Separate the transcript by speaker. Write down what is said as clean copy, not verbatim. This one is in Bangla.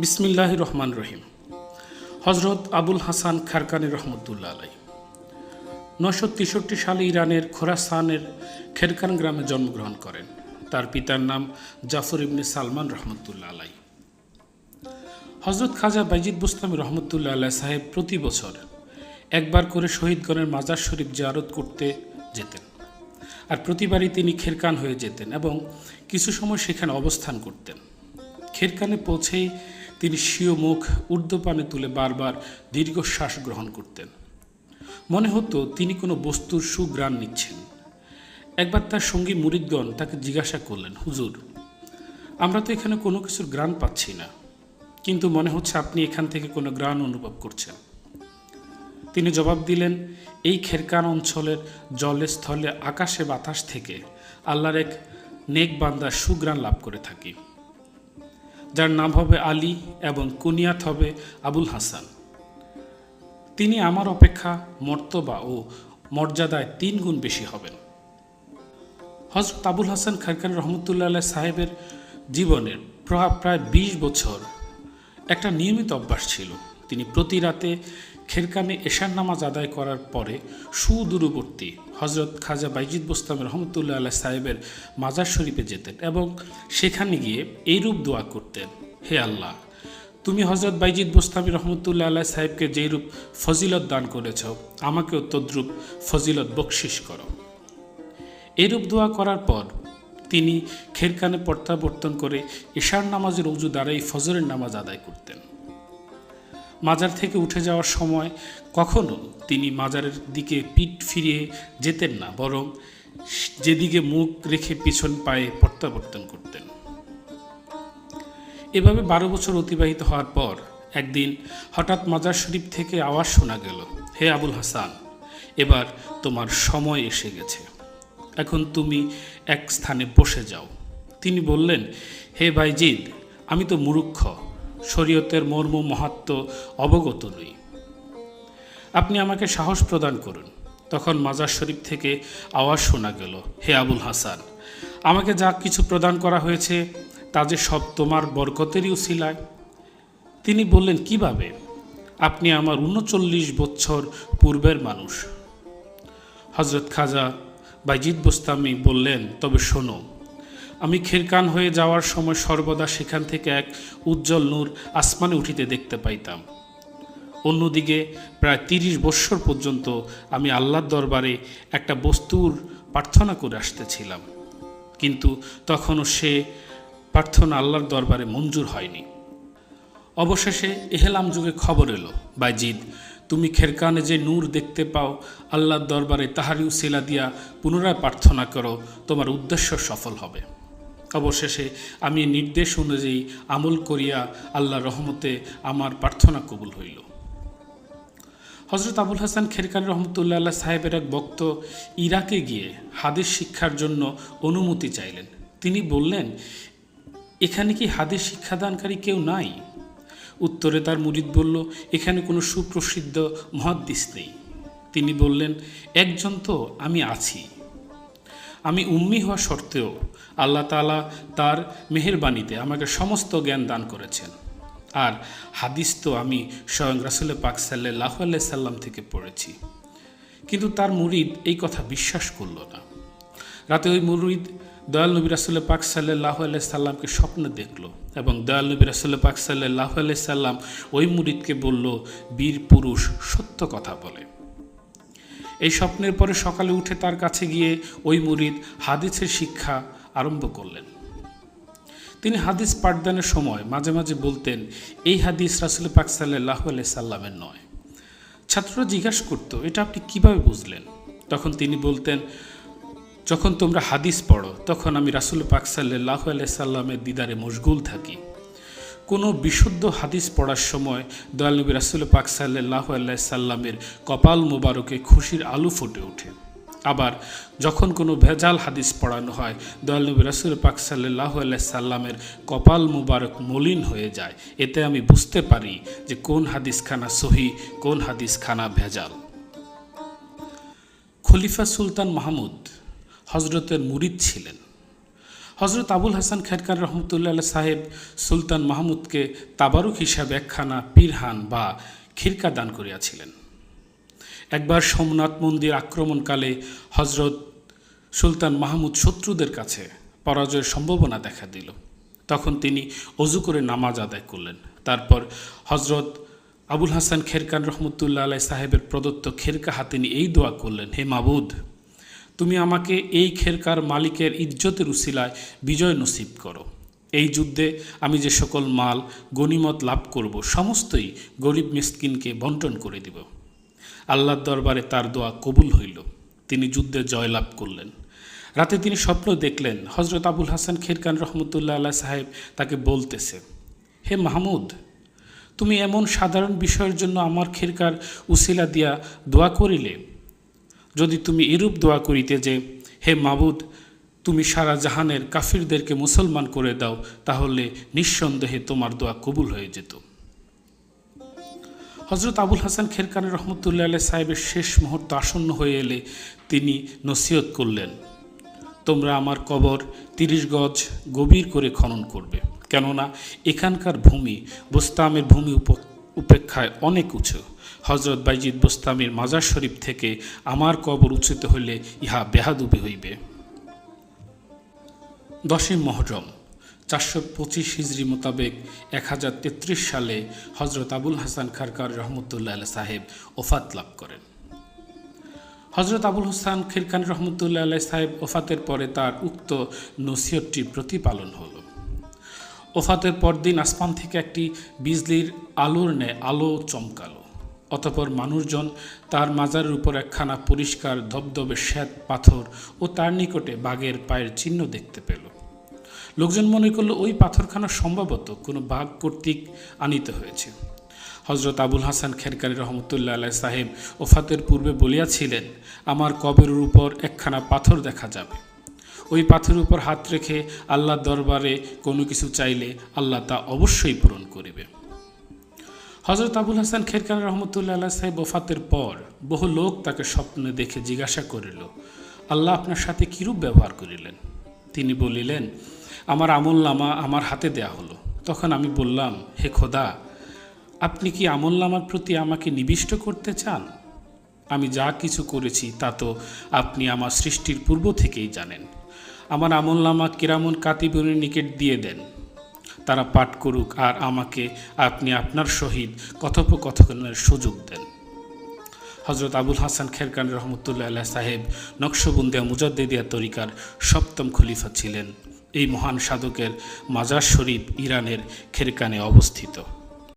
Speaker 1: বিসমিল্লাহির রহমান রহিম। হজরত আবুল হাসান খারকানি রহমতুল্লাহ আলাই 963 সালে ইরানের খোরাসানের খেরকান গ্রামে জন্মগ্রহণ করেন। তার পিতার নাম জাফর ইবনে সালমান রহমতুল্লাহ আলাই। হজরত খাজা বাইজিদ বুস্তামি রহমতুল্লাহ আলাই সাহেব প্রতি বছর একবার করে শহীদগণের মাজার শরীফ জিয়ারত করতে যেতেন, আর প্রতিবারই তিনি খেরকান হয়ে যেতেন এবং কিছু সময় সেখানে অবস্থান করতেন। খেরকানে পৌঁছেই তিনি স্বীয় মুখ ঊর্ধ্বপানে তুলে বারবার দীর্ঘশ্বাস গ্রহণ করতেন। মনে হতো তিনি কোনো বস্তুর সুঘ্রাণ নিচ্ছেন। একবার তার সঙ্গী মুরিদগণ তাকে জিজ্ঞাসা করলেন, হুজুর, আমরা তো এখানে কোনো কিছুর ঘ্রাণ পাচ্ছি না, কিন্তু মনে হচ্ছে আপনি এখান থেকে কোনো ঘ্রাণ অনুভব করছেন। তিনি জবাব দিলেন, এই খেরকান অঞ্চলের জলে স্থলে আকাশে বাতাস থেকে আল্লাহর এক নেক বান্দার সুঘ্রাণ লাভ করে থাকি, যার নাম হবে আলী এবং কুনিয়াত হবে আবুল হাসান। তিনি আমার অপেক্ষা মর্তবা ও মর্যাদায় 3 গুণ বেশি হবেন। হযরত আবুল হাসান খারকানি রহমতুল্লাহ আলাইহি সাহেবের জীবনের প্রায় 20 বছর একটা নিয়মিত অভ্যাস ছিল। তিনি প্রতি রাতে খেরকানে এশার নামাজ আদায় করার পরে সুদূরবর্তী হজরত খাজা বাইজিদ বুস্তামি রহমতুল্লাহ আলাইহি সাহেবের মাজার শরীফে যেতেন এবং সেখানে গিয়ে এইরূপ দোয়া করতেন, হে আল্লাহ, তুমি হজরত বাইজিদ বুস্তামি রহমতুল্লাহ আলাইহি সাহেবকে যেইরূপ ফজিলত দান করেছ, আমাকেও তদ্রূপ ফজিলত বকশিস করো। এইরূপ দোয়া করার পর তিনি খেরকানে প্রত্যাবর্তন করে এশার নামাজের ওযু দ্বারাই ফজরের নামাজ আদায় করতেন। মাজার থেকে উঠে যাওয়ার সময় কখনো তিনি মাজারের দিকে পিঠ ফিরিয়ে যেতেন না, বরং যেদিকে মুখ রেখে পিছন পায়ে প্রত্যাবর্তন করতেন। এভাবে 12 বছর অতিবাহিত হওয়ার পর একদিন হঠাৎ মাজার শরীফ থেকে আওয়াজ শোনা গেল, হে আবুল হাসান, এবার তোমার সময় এসে গেছে, এখন তুমি এক স্থানে বসে যাও। তিনি বললেন, হে বাইজিদ, আমি তো মূর্খ, শরীয়তের মর্ম মাহাত্ম্য অবগত নই, আপনি আমাকে সাহস প্রদান করুন। তখন মাজার শরীফ থেকে আওয়াজ শোনা গেল, হে আবুল হাসান, আমাকে যা কিছু প্রদান করা হয়েছে তা যে সব তোমার বরকতেরই উসিলায়। তিনি বললেন, কিভাবে? আপনি আমার 39 বছর পূর্বের মানুষ। হজরত খাজা বাইজিদ বুস্তামি বললেন, তবে শোনো, আমি খেরকান হয়ে যাওয়ার সময় সর্বদা সেখান থেকে এক উজ্জ্বল নূর আসমানে উঠিতে দেখতে পাইতাম। অন্যদিকে প্রায় 30 বৎসর পর্যন্ত আমি আল্লাহর দরবারে একটা বস্তুর প্রার্থনা করে আসতেছিলাম, কিন্তু তখনও সে প্রার্থনা আল্লাহর দরবারে মঞ্জুর হয়নি। অবশেষে এহলাম যুগে খবর এলো, বাইজিদ, তুমি খেরকানে যে নূর দেখতে পাও, আল্লাহর দরবারে তাহারি উসিলা দিয়া পুনরায় প্রার্থনা করো, তোমার উদ্দেশ্য সফল হবে। অবশেষে আমি নির্দেশ অনুযায়ী আমল করিয়া আল্লাহর রহমতে আমার প্রার্থনা কবুল হইল। হজরত আবুল হাসান খেরকানি রহমতুল্লাহ আলাইহি সাহেবের এক ভক্ত ইরাকে গিয়ে হাদিস শিক্ষার জন্য অনুমতি চাইলেন। তিনি বললেন, এখানে কি হাদিস শিক্ষাদানকারী কেউ নাই? উত্তরে তার মুরিদ বলল, এখানে কোনো সুপ্রসিদ্ধ মুহাদ্দিস নেই। তিনি বললেন, একজন তো আমি আছি। আমি উম্মি হওয়া সত্ত্বেও আল্লাহ তাআলা তার মেহেরবানিতে আমাকে সমস্ত জ্ঞান দান করেছেন, আর হাদিস তো আমি স্বয়ং রাসূল পাক সাল্লাল্লাহু আলাইহি সাল্লাম থেকে পড়েছি। কিন্তু তার মুরিদ এই কথা বিশ্বাস করল না। রাতে ওই মুরিদ দয়াল নবী রাসূল পাক সাল্লাল্লাহু আলাইহি সাল্লামকে স্বপ্নে দেখল এবং দয়াল নবী রাসূল পাক সাল্লাল্লাহু আলাইহি সাল্লাম ওই মুরিদকে বলল, বীর পুরুষ সত্য কথা বলে। এই স্বপ্নের পরে সকালে উঠে তার কাছে গিয়ে ওই মুরিদ হাদিসের শিক্ষা আরম্ভ করলেন। তিনি হাদিস পাঠদানের সময় মাঝে মাঝে বলতেন, এই হাদিস রাসূল পাক সাল্লাল্লাহু আলাইহি সাল্লামের নয়। ছাত্ররা জিজ্ঞাসা করত, এটা আপনি কিভাবে বুঝলেন? তখন তিনি বলতেন, যখন তোমরা হাদিস পড়ো তখন আমি রাসূল পাক সাল্লাল্লাহু আলাইহি সাল্লামের দিদারে মশগুল থাকি। কোনো বিশুদ্ধ হাদিস পড়ার সময় দয়াল নবী রাসূল পাক সাল্লাল্লাহু আলাইহি সাল্লামের কপাল মোবারকে খুশির আলো ফুটে ওঠে। আবার যখন কোনো ভেজাল হাদিস পড়ানো হয়, দয়াল নবী রাসূল পাক সাল্লাল্লাহু আলাইহি সাল্লামের কপাল মোবারক মলিন হয়ে যায়। এতে আমি বুঝতে পারি যে কোন হাদিসখানা সহি, কোন হাদিসখানা ভেজাল। খলিফা সুলতান মাহমুদ হজরতের মুরিদ ছিলেন। হজরত আবুল হাসান খেরকান রহমতুল্লাহ সাহেব সুলতান মাহমুদকে তাবারুক হিসাবে একখানা পিরহান বা খিরকা দান করিয়াছিলেন। একবার সোমনাথ মন্দির আক্রমণকালে হজরত সুলতান মাহমুদ শত্রুদের কাছে পরাজয়ের সম্ভাবনা দেখা দিল। তখন তিনি অজু করে নামাজ আদায় করলেন। তারপর হজরত আবুল হাসান খেরকান রহমতুল্লাহ আলাই সাহেবের প্রদত্ত খেরকা হাতে নিয়ে এই দোয়া করলেন, হে মাবুদ, তুমি আমাকে এই খেরকার মালিকের ইজ্জতের উসিলায় বিজয় নসিব করো। এই যুদ্ধে আমি যে সকল মাল গনিমত লাভ করব সমস্তই গরিব মিসকিনকে বন্টন করে দিব। আল্লাহর দরবারে তার দোয়া কবুল হইল। তিনি যুদ্ধে জয়লাভ করলেন। রাতে তিনি স্বপ্ন দেখলেন হজরত আবুল হাসান খেরকান রহমতুল্লাহ আল্লাহ সাহেব তাকে বলতেছে, হে মাহমুদ, তুমি এমন সাধারণ বিষয়ের জন্য আমার খেরকার উসিলা দিয়া দোয়া করিলে। যদি তুমি এরূপ দোয়া করিতে যে, হে মাবুদ, তুমি সারা জাহানের কাফিরদেরকে মুসলমান করে দাও, তাহলে নিঃসন্দেহে তোমার দোয়া কবুল হয়ে যেত। হজরত আবুল হাসান খেরকান রহমতুল্লাহ আলাই সাহেবের শেষ মুহূর্ত আসন্ন হয়ে এলে তিনি নসিহত করলেন, তোমরা আমার কবর 30 গজ গভীর করে খনন করবে, কেননা এখানকার ভূমি বোস্তামের ভূমি উপেক্ষায় অনেক উঁচু। হজরত বাইজিদ বোস্তামির মাজার শরীফ থেকে আমার কবর উচ্চিত হইলে ইহা বেহাদুবি হইবে। 10ই মুহররম 425 হিজরি মোতাবেক 1033 সালে হজরত আবুল হাসান খেরকান রহমতুল্লাহ আলাই সাহেব ওফাত লাভ করেন। হজরত আবুল হাসান খেরকান রহমতুল্লাহ আলাই সাহেব ওফাতের পরে তার উক্ত নসিহতটি প্রতিপালন হল। ওফাতের পরদিন আসমান থেকে একটি বিজলির আলোর ন্যায় আলো চমকালো। অতঃপর মানুষজন তার মাজারের উপর একখানা পরিষ্কার ধবধবে শ্বেত পাথর ও তার নিকটে বাঘের পায়ের চিহ্ন দেখতে পেল। লোকজন মনে করল ওই পাথরখানা সম্ভবত কোনো বাঘ কর্তৃক আনিত হয়েছে। হজরত আবুল হাসান খেরকান রহমতুল্লাহ আলাই সাহেব ওফাতের পূর্বে বলিয়াছিলেন, আমার কবরের উপর একখানা পাথর দেখা যাবে। ওই পাথরের উপর হাত রেখে আল্লাহর দরবারে কোনো কিছু চাইলে আল্লাহ তা অবশ্যই পূরণ করিবে। হজরত আবুল হাসান খেরকান রহমতুল্লাহ আলাই সাহেব ওফাতের পর বহু লোক তাকে স্বপ্নে দেখে জিজ্ঞাসা করিল, আল্লাহ আপনার সাথে কিরূপ ব্যবহার করিলেন? তিনি বলিলেন, আমার আমলনামা আমার হাতে দেয়া হলো। তখন আমি বললাম, হে খোদা, আপনি কি আমলনামার প্রতি আমাকে নিবিষ্ট করতে চান? আমি যা কিছু করেছি তা তো আপনি আমার সৃষ্টির পূর্ব থেকেই জানেন। আমার আমলনামা কিরামুন কাতিবুনের নিকট দিয়ে দেন, তারা পাঠ করুক, আর আমাকে আপনি আপনার সহিত কথোপকথনের সুযোগ দেন। হজরত আবুল হাসান খেরকান রহমতুল্লাহ আলাই সাহেব নকশবন্দিয়া মুজাদ্দিদিয়া তরিকার 7ম খলিফা ছিলেন। এই মহান সাধকের মাজার শরীফ ইরানের খেরকানে অবস্থিত।